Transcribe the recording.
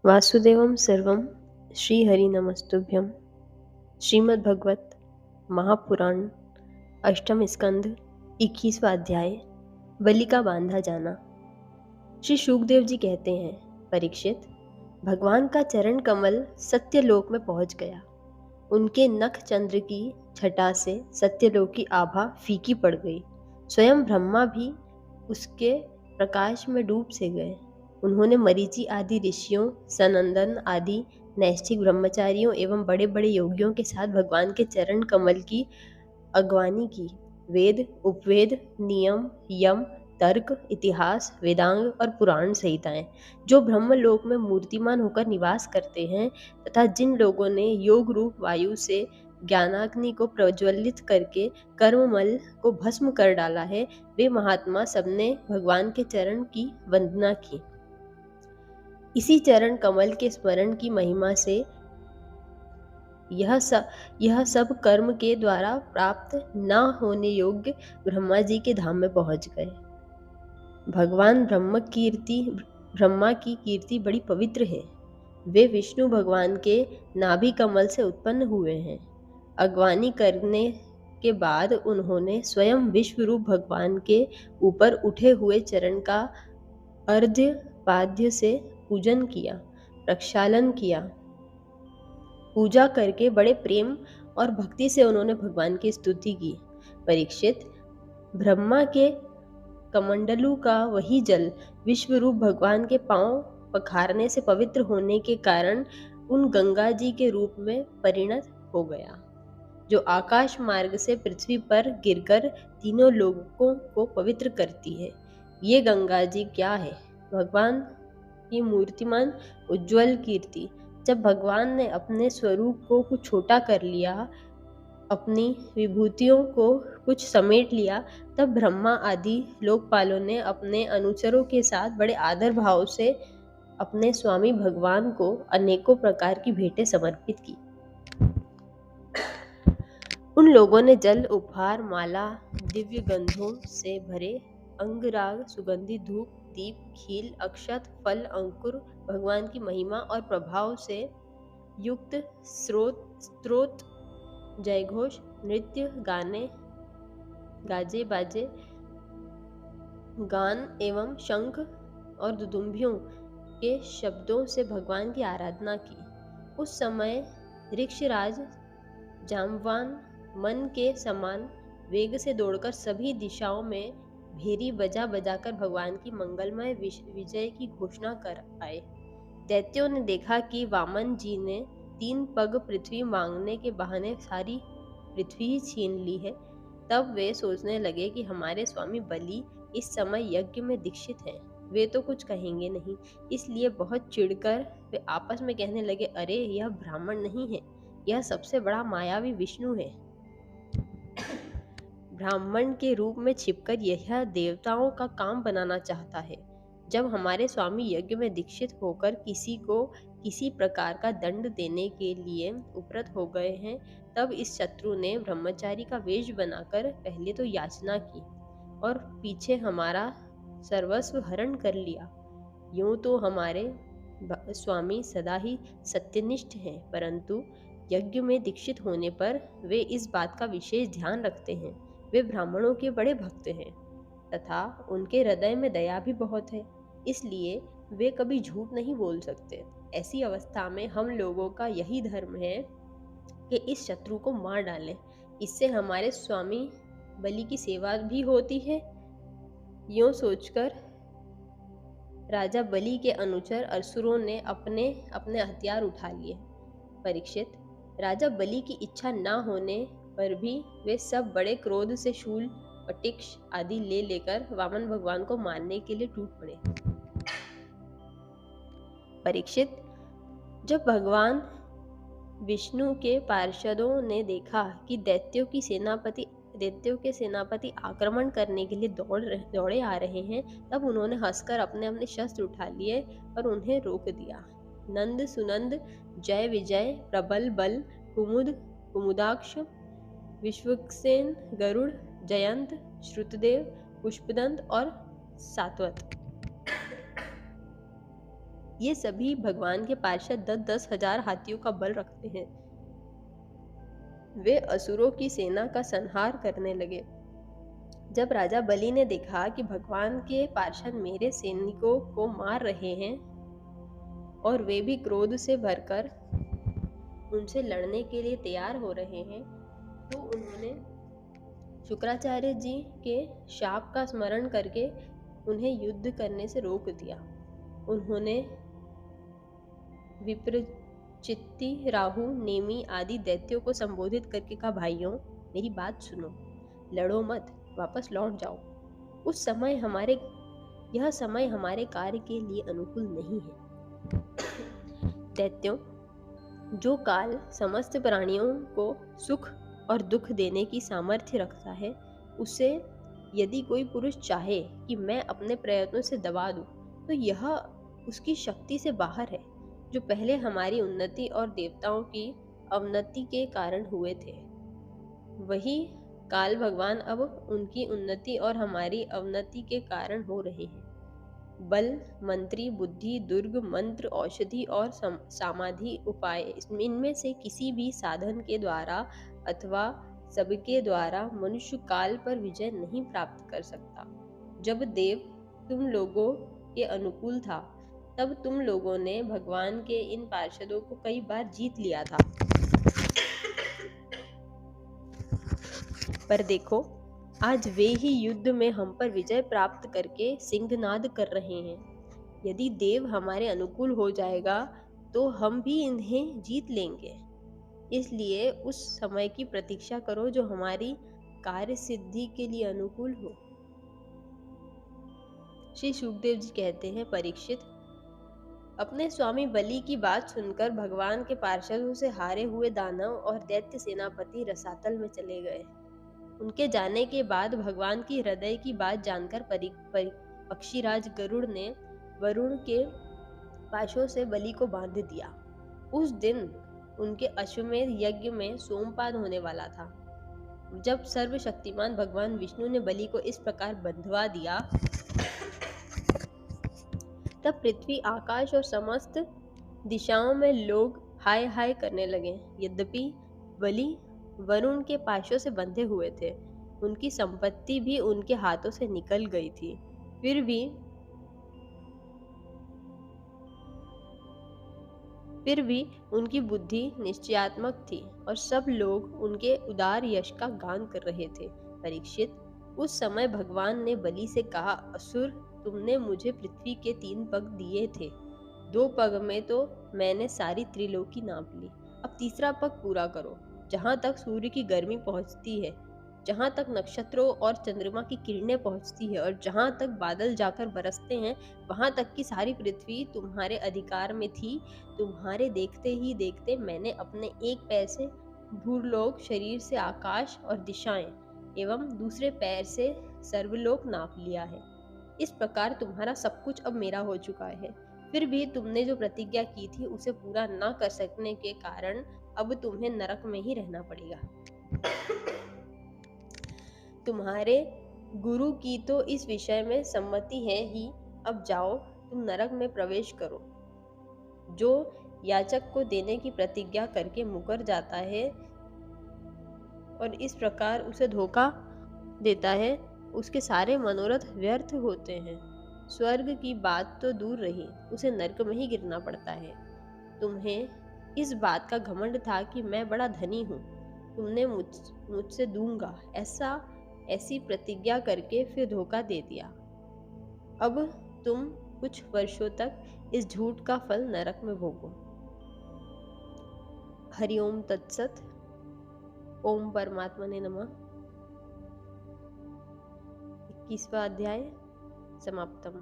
वासुदेवं सर्वं श्रीहरिनमस्तुभ्यं। श्रीमद्भगवत महापुराण अष्टम स्कंध 21वां अध्याय बलि का बांधा जाना। श्री शुकदेव जी कहते हैं, परीक्षित, भगवान का चरण कमल सत्यलोक में पहुंच गया। उनके नख चंद्र की छटा से सत्यलोक की आभा फीकी पड़ गई। स्वयं ब्रह्मा भी उसके प्रकाश में डूब से गए। उन्होंने मरीचि आदि ऋषियों, सनंदन आदि नैष्ठिक ब्रह्मचारियों एवं बड़े बड़े योगियों के साथ भगवान के चरण कमल की अगवानी की। वेद, उपवेद, नियम, यम, तर्क, इतिहास, वेदांग और पुराण संहिताएं, जो ब्रह्मलोक में मूर्तिमान होकर निवास करते हैं तथा जिन लोगों ने योग रूप वायु से ज्ञानाग्नि को प्रज्वलित करके कर्ममल को भस्म कर डाला है, वे महात्मा सबने भगवान के चरण की वंदना की। इसी चरण कमल के स्मरण की महिमा से यह सब कर्म के द्वारा प्राप्त न होने योग्य ब्रह्मा जी के धाम में पहुंच गए। भगवान ब्रह्मा की कीर्ति बड़ी पवित्र है। वे विष्णु भगवान के नाभि कमल से उत्पन्न हुए हैं। अगवानी करने के बाद उन्होंने स्वयं विश्वरूप भगवान के ऊपर उठे हुए चरण का अर्घ्य पाद्य से पूजन किया, प्रक्षालन किया। पूजा करके बड़े प्रेम और भक्ति से उन्होंने भगवान की स्तुति की। परीक्षित, ब्रह्मा के कमंडलू का वही जल विश्वरूप भगवान के पांव पखारने से पवित्र होने के कारण उन गंगा जी के रूप में परिणत हो गया, जो आकाश मार्ग से पृथ्वी पर गिरकर तीनों लोगों को पवित्र करती है। ये गंगा जी क्या है? भगवान की मूर्तिमान उज्ज्वल कीर्ति। जब भगवान ने अपने स्वरूप को कुछ छोटा कर लिया, अपनी विभूतियों को कुछ समेट लिया, तब ब्रह्मा आदि लोकपालों ने अपने अनुचरों के साथ बड़े आदर भाव से अपने स्वामी भगवान को अनेकों प्रकार की भेंटें समर्पित की। उन लोगों ने जल, उपहार, माला, दिव्य गंधों से भरे अंगराग, सुगंधित धूप, दीप, खील, अक्षत, फल, अंकुर, भगवान की महिमा और प्रभाव से युक्त स्तोत्र, जयघोष, नृत्य, गाने, गाजे बाजे, गान एवं शंख और दुदुम्बियों के शब्दों से भगवान की आराधना की। उस समय ऋक्षराज जाम्बवान मन के समान वेग से दौड़कर सभी दिशाओं में भेरी बजा बजाकर भगवान की मंगलमय विजय की घोषणा कर आए। दैत्यों ने देखा कि वामन जी ने 3 पग पृथ्वी मांगने के बहाने सारी पृथ्वी ही छीन ली है। तब वे सोचने लगे कि हमारे स्वामी बलि इस समय यज्ञ में दीक्षित हैं, वे तो कुछ कहेंगे नहीं। इसलिए बहुत चिढ़कर वे आपस में कहने लगे, अरे यह ब्राह्मण नहीं है, यह सबसे बड़ा मायावी विष्णु है। ब्राह्मण के रूप में छिपकर यह देवताओं का काम बनाना चाहता है। जब हमारे स्वामी यज्ञ में दीक्षित होकर किसी को किसी प्रकार का दंड देने के लिए उपरत हो गए हैं, तब इस शत्रु ने ब्रह्मचारी का वेश बनाकर पहले तो याचना की और पीछे हमारा सर्वस्व हरण कर लिया। यूं तो हमारे स्वामी सदा ही सत्यनिष्ठ हैं, परंतु यज्ञ में दीक्षित होने पर वे इस बात का विशेष ध्यान रखते हैं। वे ब्राह्मणों के बड़े भक्त हैं तथा उनके हृदय में दया भी बहुत है, इसलिए वे कभी झूठ नहीं बोल सकते। ऐसी अवस्था में हम लोगों का यही धर्म है कि इस शत्रु को मार डालें, इससे हमारे स्वामी बलि की सेवा भी होती है। यूं सोचकर राजा बलि के अनुचर असुरों ने अपने अपने हथियार उठा लिए। परीक्षित, राजा बलि की इच्छा न होने पर भी वे सब बड़े क्रोध से शूल, पटिक्ष आदि ले लेकर वामन भगवान को मारने के लिए टूट पड़े। परीक्षित, जब भगवान विष्णु के पार्षदों ने देखा कि दैत्यों के सेनापति आक्रमण करने के लिए दौड़े आ रहे हैं, तब उन्होंने हंसकर अपने अपने शस्त्र उठा लिए और उन्हें रोक दिया। नंद, सुनंद, जय विजय, प्रबल, बल, कुमुद, कुमुदाक्ष, विश्वक्सेन, गरुड़, जयंत, श्रुतदेव, पुष्पदंत और सात्वत, ये सभी भगवान के पार्षद 10-10 हजार हाथियों का बल रखते हैं। वे असुरों की सेना का संहार करने लगे। जब राजा बलि ने देखा कि भगवान के पार्षद मेरे सैनिकों को मार रहे हैं और वे भी क्रोध से भरकर उनसे लड़ने के लिए तैयार हो रहे हैं, तो उन्होंने शुक्राचार्य जी के शाप का स्मरण करके उन्हें युद्ध करने से रोक दिया। उन्होंने विप्रचित्ति, राहु, नेमि आदि दैत्यों को संबोधित करके कहा, भाइयों मेरी बात सुनो, लड़ो मत, वापस लौट जाओ। यह समय हमारे कार्य के लिए अनुकूल नहीं है। दैत्यों, जो काल समस्त प्राणियों को सुख और दुख देने की सामर्थ्य रखता है, उसे यदि कोई पुरुष चाहे कि मैं अपने प्रयत्नों से दबा दूं, तो यह उसकी शक्ति से बाहर है, जो पहले हमारी उन्नति और देवताओं की अवनति के कारण हुए थे। वही काल भगवान अब उनकी उन्नति और हमारी अवनति के कारण हो रहे हैं। बल, मंत्री, बुद्धि, दुर्ग, मंत्र, औषधि और समाधि उपाय, इनमें से किसी भी साधन के द्वारा अथवा सबके द्वारा मनुष्य काल पर विजय नहीं प्राप्त कर सकता। जब देव तुम लोगों के अनुकूल था, तब तुम लोगों ने भगवान के इन पार्षदों को कई बार जीत लिया था। पर देखो, आज वे ही युद्ध में हम पर विजय प्राप्त करके सिंहनाद कर रहे हैं। यदि देव हमारे अनुकूल हो जाएगा तो हम भी इन्हें जीत लेंगे। इसलिए उस समय की प्रतीक्षा करो जो हमारी कार्य सिद्धि के लिए अनुकूल हो। श्री शुकदेव जी कहते हैं, परीक्षित, अपने स्वामी बलि की बात सुनकर भगवान के पार्षदों से हारे हुए दानव और दैत्य सेनापति रसातल में चले गए। उनके जाने के बाद भगवान की हृदय की बात जानकर पक्षीराज गरुड़ ने वरुण के पाशों से बलि को बांध दिया। उस दिन उनके अश्वमेध यज्ञ में सोमपान होने वाला था। जब सर्वशक्तिमान भगवान विष्णु ने बलि को इस प्रकार बंधवा दिया, तब पृथ्वी, आकाश और समस्त दिशाओं में लोग हाय हाय करने लगे। यद्यपि बलि वरुण के पाशों से बंधे हुए थे, उनकी संपत्ति भी उनके हाथों से निकल गई थी, फिर भी उनकी बुद्धि निश्चयात्मक थी और सब लोग उनके उदार यश का गान कर रहे थे। परीक्षित, उस समय भगवान ने बलि से कहा, असुर, तुमने मुझे पृथ्वी के 3 पग दिए थे। 2 पग में तो मैंने सारी त्रिलोकी नाप ली। अब तीसरा पग पूरा करो। जहां तक सूर्य की गर्मी पहुंचती है, जहां तक नक्षत्रों और चंद्रमा की किरणें पहुंचती है और जहां तक बादल जाकर बरसते हैं, वहां तक की सारी पृथ्वी तुम्हारे अधिकार में थी। तुम्हारे देखते ही देखते मैंने अपने एक पैर से भूलोक शरीर से आकाश और दिशाएं एवं दूसरे पैर से सर्वलोक नाप लिया है। इस प्रकार तुम्हारा सब कुछ अब मेरा हो चुका है। फिर भी तुमने जो प्रतिज्ञा की थी उसे पूरा न कर सकने के कारण अब तुम्हें नरक में ही रहना पड़ेगा। तुम्हारे गुरु की तो इस विषय में सम्मति है ही। अब जाओ, तुम नरक में प्रवेश करो। जो याचक को देने की प्रतिज्ञा करके मुकर जाता है और इस प्रकार उसे धोखा देता है, उसके सारे मनोरथ व्यर्थ होते हैं। स्वर्ग की बात तो दूर रही, उसे नरक में ही गिरना पड़ता है। तुम्हें इस बात का घमंड था कि मैं बड़ा धनी हूँ, तुमने मुझसे दूंगा ऐसी प्रतिज्ञा करके फिर धोखा दे दिया। अब तुम कुछ वर्षों तक इस झूठ का फल नरक में भोगो। हरिओम तत्सत। ओम परमात्मने नमः। 21वां अध्याय समाप्तम।